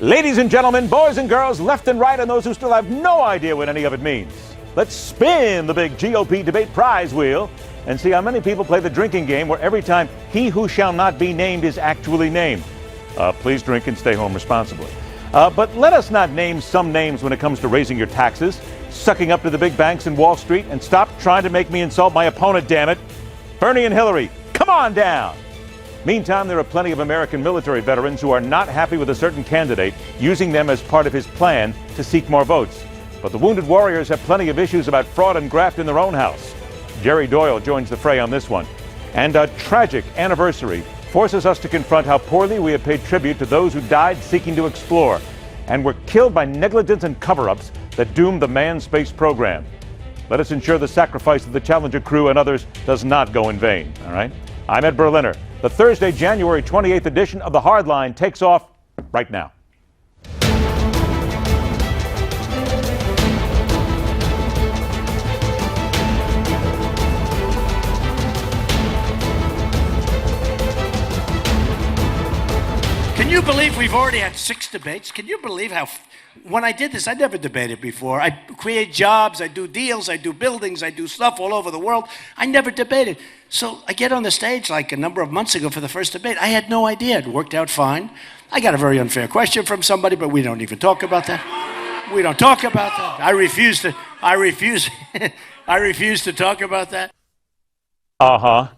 Ladies and gentlemen, boys and girls, left and right, and those who still have no idea what any of it means. Let's spin the big GOP debate prize wheel and see how many people play the drinking game where every time he who shall not be named is actually named. Please drink and stay home responsibly. But let us not name some names when it comes to raising your taxes, sucking up to the big banks in Wall Street, and stop trying to make me insult my opponent, damn it. Bernie and Hillary, come on down. Meantime, there are plenty of American military veterans who are not happy with a certain candidate, using them as part of his plan to seek more votes. But the wounded warriors have plenty of issues about fraud and graft in their own house. Jerry Doyle joins the fray on this one. And a tragic anniversary forces us to confront how poorly we have paid tribute to those who died seeking to explore and were killed by negligence and cover-ups that doomed the manned space program. Let us ensure the sacrifice of the Challenger crew and others does not go in vain, all right? I'm Ed Berliner. The Thursday, January 28th edition of The Hardline takes off right now. Can you believe we've already had 6 debates? Can you believe how, when I did this, I never debated before. I create jobs, I do deals, I do buildings, I do stuff all over the world. I never debated. So I get on the stage like a number of months ago for the first debate. I had no idea. It worked out fine. I got a very unfair question from somebody, but we don't even talk about that. We don't talk about that. I refuse to talk about that. Uh-huh.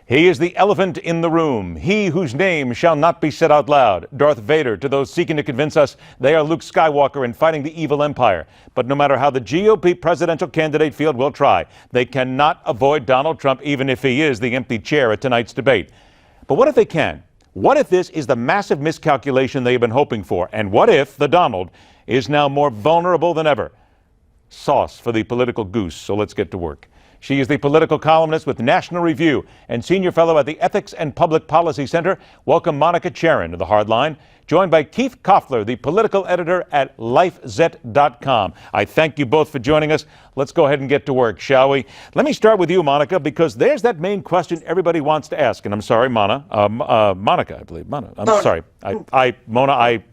He is the elephant in the room, he whose name shall not be said out loud. Darth Vader to those seeking to convince us they are Luke Skywalker and fighting the evil empire. But no matter how the GOP presidential candidate field will try, they cannot avoid Donald Trump, even if he is the empty chair at tonight's debate. But what if they can? What if this is the massive miscalculation they have been hoping for? And what if the Donald is now more vulnerable than ever? Sauce for the political goose, so let's get to work. She is the political columnist with National Review and senior fellow at the Ethics and Public Policy Center. Welcome, Monica Charen to The Hardline, joined by Keith Koffler, the political editor at LifeZette.com. I thank you both for joining us. Let's go ahead and get to work, shall we? Let me start with you, Monica, because there's that main question everybody wants to ask. And I'm sorry, Monica, I believe. Mona. I'm sorry. Mona, I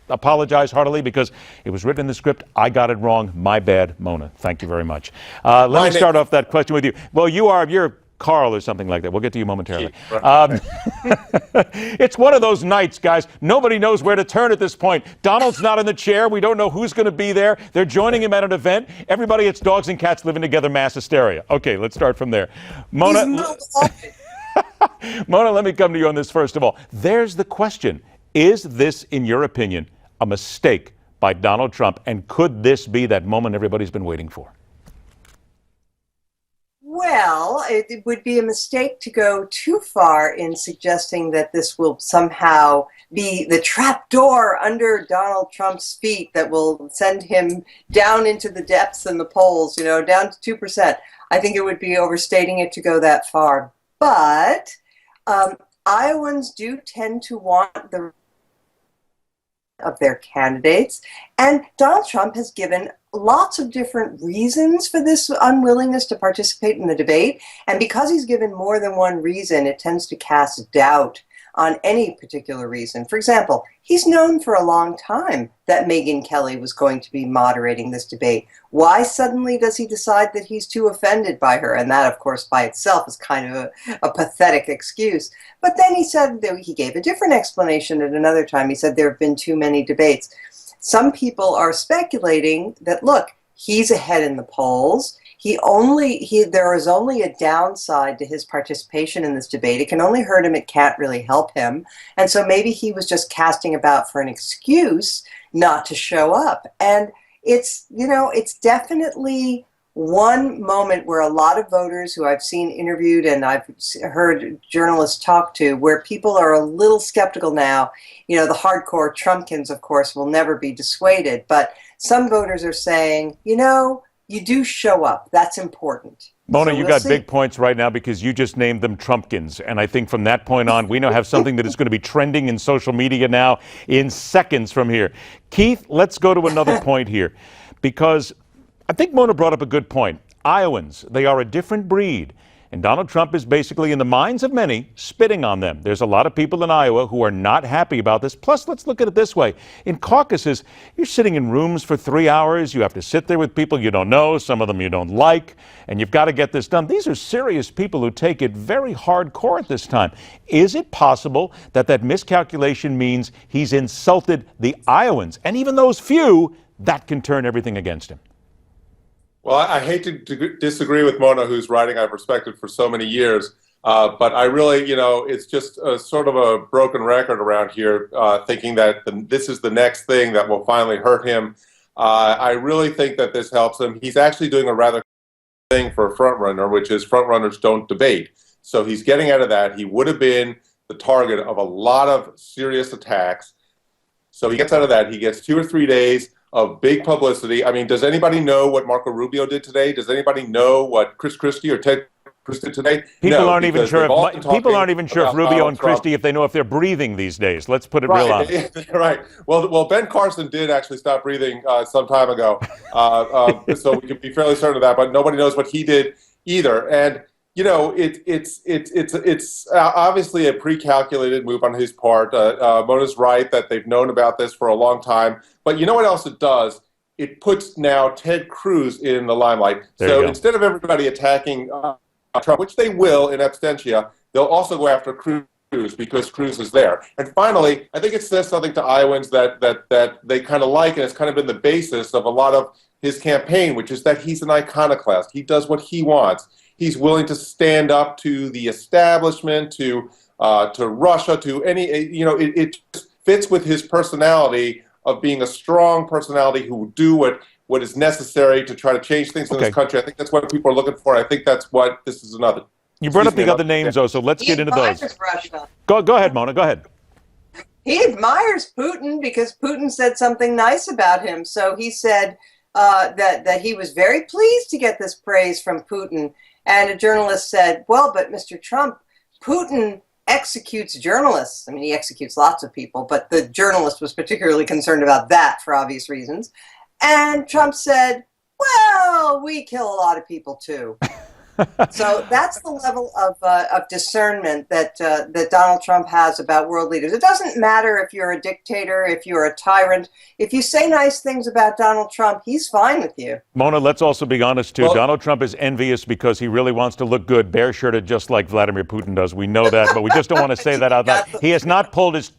apologize heartily because it was written in the script. I got it wrong. My bad, Mona. Thank you very much. Let me start off that question with you. Well, you're Carl or something like that. We'll get to you momentarily. It's one of those nights, guys. Nobody knows where to turn at this point. Donald's not in the chair. We don't know who's going to be there. They're joining him at an event. Everybody, it's dogs and cats living together, mass hysteria. Okay, let's start from there. Mona, Mona, let me come to you on this first of all. There's the question. Is this, in your opinion, a mistake by Donald Trump, and could this be that moment everybody's been waiting for? Well, it would be a mistake to go too far in suggesting that this will somehow be the trap door under Donald Trump's feet that will send him down into the depths and the polls, down to 2%. I think it would be overstating it to go that far. But Iowans do tend to want the of their candidates, and Donald Trump has given lots of different reasons for this unwillingness to participate in the debate, and because he's given more than one reason, it tends to cast doubt on any particular reason. For example, he's known for a long time that Megyn Kelly was going to be moderating this debate. Why suddenly does he decide that he's too offended by her? And that, of course, by itself is kind of a pathetic excuse. But then he said that he gave a different explanation at another time. He said there have been too many debates. Some people are speculating that, look, he's ahead in the polls. There is only a downside to his participation in this debate. It can only hurt him. It can't really help him. And so maybe he was just casting about for an excuse not to show up. And it's definitely one moment where a lot of voters who I've seen interviewed and I've heard journalists talk to, where people are a little skeptical now. The hardcore Trumpkins, of course, will never be dissuaded. But some voters are saying, you do show up. That's important. Mona, you got big points right now because you just named them Trumpkins. And I think from that point on, we now have something that is going to be trending in social media now in seconds from here. Keith, let's go to another point here, because I think Mona brought up a good point. Iowans, they are a different breed. And Donald Trump is basically, in the minds of many, spitting on them. There's a lot of people in Iowa who are not happy about this. Plus, let's look at it this way. In caucuses, you're sitting in rooms for 3 hours. You have to sit there with people you don't know, some of them you don't like, and you've got to get this done. These are serious people who take it very hardcore at this time. Is it possible that that miscalculation means he's insulted the Iowans, and even those few, that can turn everything against him? Well, I hate to disagree with Mona, whose writing I've respected for so many years, but I really, it's just a sort of a broken record around here, thinking that this is the next thing that will finally hurt him. I really think that this helps him. He's actually doing a rather thing for a front runner, which is front runners don't debate. So he's getting out of that. He would have been the target of a lot of serious attacks. So he gets out of that. He gets 2 or 3 days of big publicity. I mean, does anybody know what Marco Rubio did today? Does anybody know what Chris Christie or Ted Cruz did today? People aren't even sure if Rubio and Christie, if they know if they're breathing these days. Let's put it real honest. Right. Well, Ben Carson did actually stop breathing some time ago, so we can be fairly certain of that. But nobody knows what he did either. And it's obviously a pre-calculated move on his part. Mona's right that they've known about this for a long time. But you know what else it does? It puts now Ted Cruz in the limelight. So instead of everybody attacking Trump, which they will in absentia, they'll also go after Cruz because Cruz is there. And finally, I think it says something to Iowans that they kind of like, and it's kind of been the basis of a lot of his campaign, which is that he's an iconoclast. He does what he wants. He's willing to stand up to the establishment, to Russia, to any, it just fits with his personality of being a strong personality who will do what is necessary to try to change things in this country. I think that's what people are looking for. I think that's what this is another. You brought up the other names, though, so let's get into those. Russia. Go ahead, Mona. Go ahead. He admires Putin because Putin said something nice about him. So he said that he was very pleased to get this praise from Putin. And a journalist said, well, but Mr. Trump, Putin executes journalists. I mean, he executes lots of people, but the journalist was particularly concerned about that for obvious reasons. And Trump said, well, we kill a lot of people too. So that's the level of discernment that Donald Trump has about world leaders. It doesn't matter if you're a dictator, if you're a tyrant. If you say nice things about Donald Trump, he's fine with you. Mona, let's also be honest, too. Well, Donald Trump is envious because he really wants to look good, bare-shirted, just like Vladimir Putin does. We know that, but we just don't want to say that out loud. He has not pulled his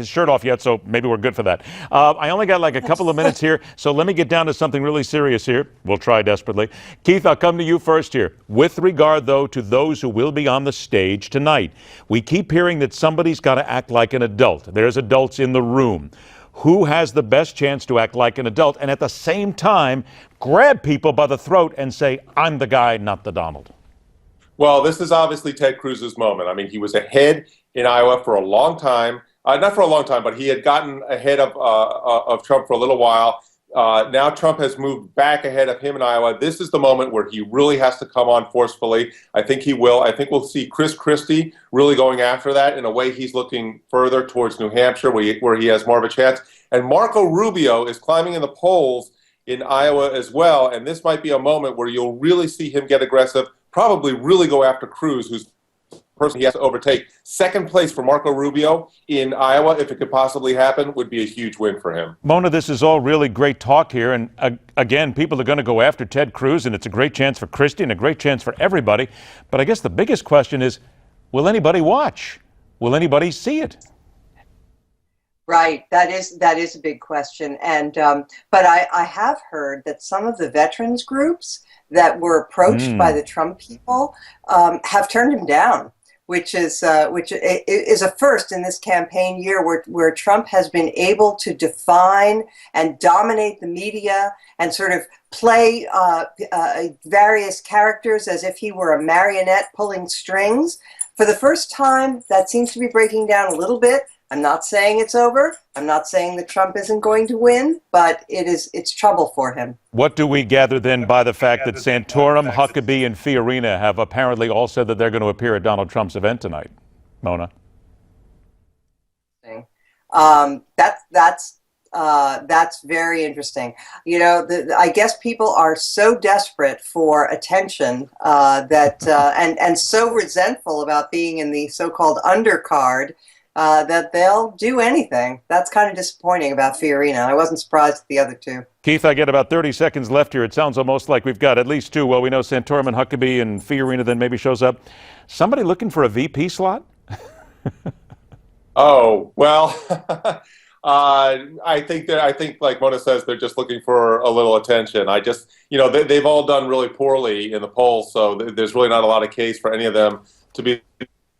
shirt off yet, so maybe we're good for that. I only got like a couple of minutes here, so let me get down to something really serious here. We'll try desperately. Keith, I'll come to you first here. With regard, though, to those who will be on the stage tonight, we keep hearing that somebody's got to act like an adult. There's adults in the room. Who has the best chance to act like an adult and at the same time grab people by the throat and say, I'm the guy, not the Donald? Well, this is obviously Ted Cruz's moment. I mean, he was ahead in Iowa for a long time. Not for a long time, but he had gotten ahead of Trump for a little while. Now Trump has moved back ahead of him in Iowa. This is the moment where he really has to come on forcefully. I think he will. I think we'll see Chris Christie really going after that. In a way, he's looking further towards New Hampshire, where he has more of a chance. And Marco Rubio is climbing in the polls in Iowa as well. And this might be a moment where you'll really see him get aggressive, probably really go after Cruz, who's person he has to overtake. Second place for Marco Rubio in Iowa, if it could possibly happen, would be a huge win for him. Mona, this is all really great talk here. And again, people are going to go after Ted Cruz, and it's a great chance for Christie and a great chance for everybody. But I guess the biggest question is, will anybody watch? Will anybody see it? Right. That is a big question. And but I have heard that some of the veterans groups that were approached by the Trump people have turned him down. Which is a first in this campaign year where Trump has been able to define and dominate the media and sort of play various characters as if he were a marionette pulling strings. For the first time, that seems to be breaking down a little bit. I'm not saying it's over. I'm not saying that Trump isn't going to win, but it's trouble for him. What do we gather then by the fact that Santorum, Huckabee, and Fiorina have apparently all said that they're going to appear at Donald Trump's event tonight? Mona? That's That's very interesting. You know, I guess people are so desperate for attention and so resentful about being in the so-called undercard that they'll do anything. That's kind of disappointing about Fiorina. I wasn't surprised at the other two. Keith, I get about 30 seconds left here. It sounds almost like we've got at least two. Well, we know Santorum and Huckabee, and Fiorina then maybe shows up. Somebody looking for a VP slot? Oh, well, I think like Mona says, they're just looking for a little attention. They've all done really poorly in the polls, so there's really not a lot of case for any of them to be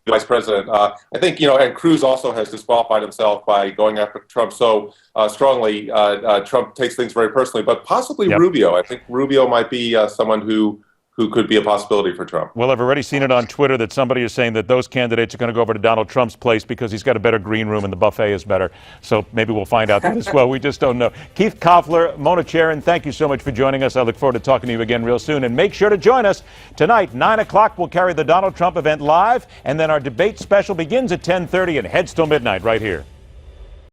vice president. I think, and Cruz also has disqualified himself by going after Trump so strongly. Trump takes things very personally, but possibly Yep. Rubio. I think Rubio might be someone who could be a possibility for Trump. Well, I've already seen it on Twitter that somebody is saying that those candidates are going to go over to Donald Trump's place because he's got a better green room and the buffet is better. So maybe we'll find out that as well. We just don't know. Keith Koffler, Mona Charen, thank you so much for joining us. I look forward to talking to you again real soon. And make sure to join us tonight, 9 o'clock. We'll carry the Donald Trump event live, and then our debate special begins at 10:30 and heads till midnight right here.